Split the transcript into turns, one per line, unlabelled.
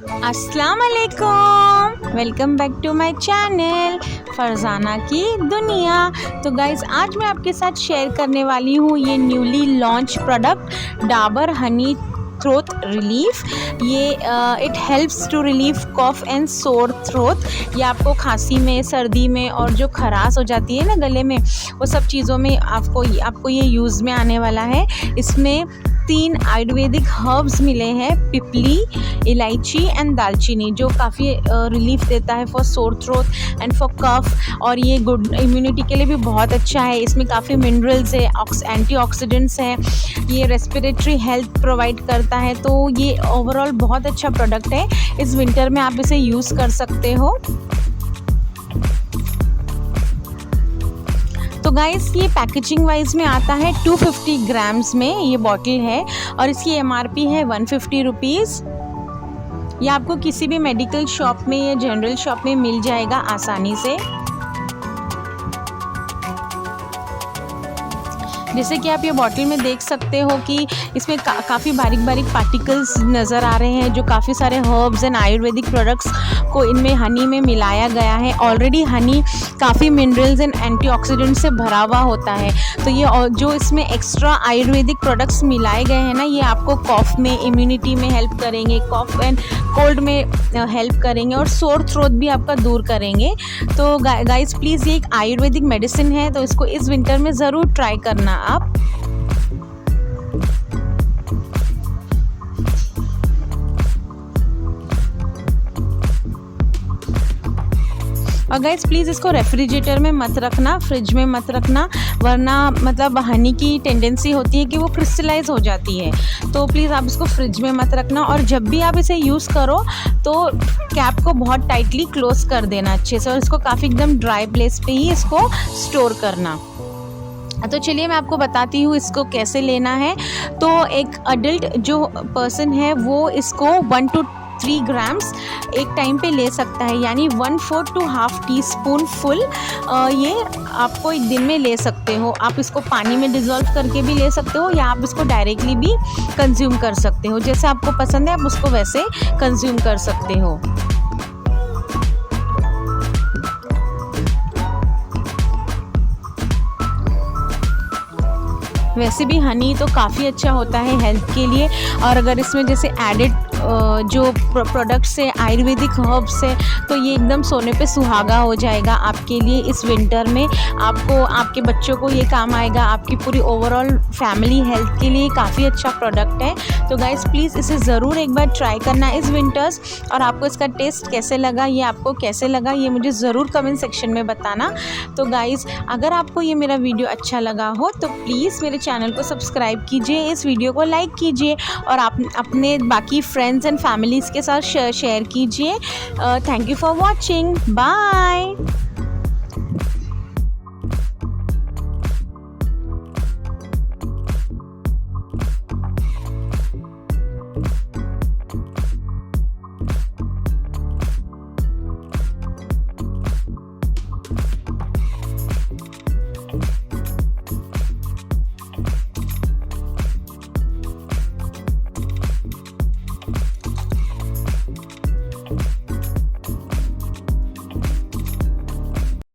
अस्सलाम वालेकुम, welcome back to my channel Farzana की दुनिया। तो गाइज़ आज मैं आपके साथ शेयर करने वाली हूँ ये newly launch product Dabur honey throat relief. ये it helps to relieve cough and sore throat. ये आपको खांसी में, सर्दी में और जो खराश हो जाती है ना गले में, वो सब चीज़ों में आपको ये यूज़ में आने वाला है। इसमें 3 आयुर्वेदिक हर्ब्स मिले हैं, पिपली, इलायची एंड दालचीनी, जो काफ़ी रिलीफ देता है for sore throat and for कफ। और ये गुड इम्यूनिटी के लिए भी बहुत अच्छा है। इसमें काफ़ी मिनरल्स है, एंटीऑक्सीडेंट्स हैं, ये रेस्पिरेटरी हेल्थ प्रोवाइड करता है। तो ये ओवरऑल बहुत अच्छा प्रोडक्ट है। इस विंटर में आप इसे यूज़ कर सकते हो। तो गाइस ये पैकेजिंग वाइज में आता है 250 ग्राम्स में ये बॉटल है और इसकी MRP है 150 रुपीज़। ये आपको किसी भी मेडिकल शॉप में या जनरल शॉप में मिल जाएगा आसानी से। जैसे कि आप ये बॉटल में देख सकते हो कि इसमें काफ़ी बारीक बारीक पार्टिकल्स नज़र आ रहे हैं, जो काफ़ी सारे हर्ब्स एंड आयुर्वेदिक प्रोडक्ट्स को इनमें हनी में मिलाया गया है। ऑलरेडी हनी काफ़ी मिनरल्स एंड एंटीऑक्सीडेंट से भरा हुआ होता है। तो ये जो इसमें एक्स्ट्रा आयुर्वेदिक प्रोडक्ट्स मिलाए गए हैं ना, ये आपको कॉफ में, इम्यूनिटी में हेल्प करेंगे, कॉफ एंड कोल्ड में हेल्प करेंगे और सोर थ्रोट भी आपका दूर करेंगे। तो गाइस प्लीज़, ये एक आयुर्वेदिक मेडिसिन है, तो इसको इस विंटर में ज़रूर ट्राई करना आप। और गाइस प्लीज़ इसको रेफ्रिजरेटर में मत रखना, फ्रिज में मत रखना, वरना मतलब हनी की टेंडेंसी होती है कि वो क्रिस्टलाइज हो जाती है। तो प्लीज़ आप इसको फ्रिज में मत रखना और जब भी आप इसे यूज़ करो तो कैप को बहुत टाइटली क्लोज कर देना अच्छे से और इसको काफ़ी एकदम ड्राई प्लेस पे ही इसको स्टोर करना। तो चलिए मैं आपको बताती हूँ इसको कैसे लेना है। तो एक अडल्ट जो पर्सन है वो इसको 1 to 3 ग्राम्स एक टाइम पे ले सकता है, यानी 1/4 to ½ टीस्पून फुल ये आपको एक दिन में ले सकते हो। आप इसको पानी में डिज़ोल्व करके भी ले सकते हो या आप इसको डायरेक्टली भी कंज्यूम कर सकते हो। जैसे आपको पसंद है आप उसको वैसे कंज्यूम कर सकते हो। वैसे भी हनी तो काफ़ी अच्छा होता है हेल्थ के लिए, और अगर इसमें जैसे एडेड जो प्रोडक्ट्स है, आयुर्वेदिक हर्ब्स है, तो ये एकदम सोने पे सुहागा हो जाएगा आपके लिए इस विंटर में। आपको, आपके बच्चों को ये काम आएगा, आपकी पूरी ओवरऑल फैमिली हेल्थ के लिए काफ़ी अच्छा प्रोडक्ट है। तो गाइस प्लीज़ इसे ज़रूर एक बार ट्राई करना इस विंटर्स। और आपको इसका टेस्ट कैसे लगा, ये आपको कैसे लगा, ये मुझे ज़रूर कमेंट सेक्शन में बताना। तो गाइस अगर आपको ये मेरा वीडियो अच्छा लगा हो तो प्लीज़ मेरे चैनल को सब्सक्राइब कीजिए, इस वीडियो को लाइक कीजिए और आप अपने बाकी फ्रेंड्स एंड फैमिलीज़ के साथ शेयर कीजिए। Thank you for watching, bye.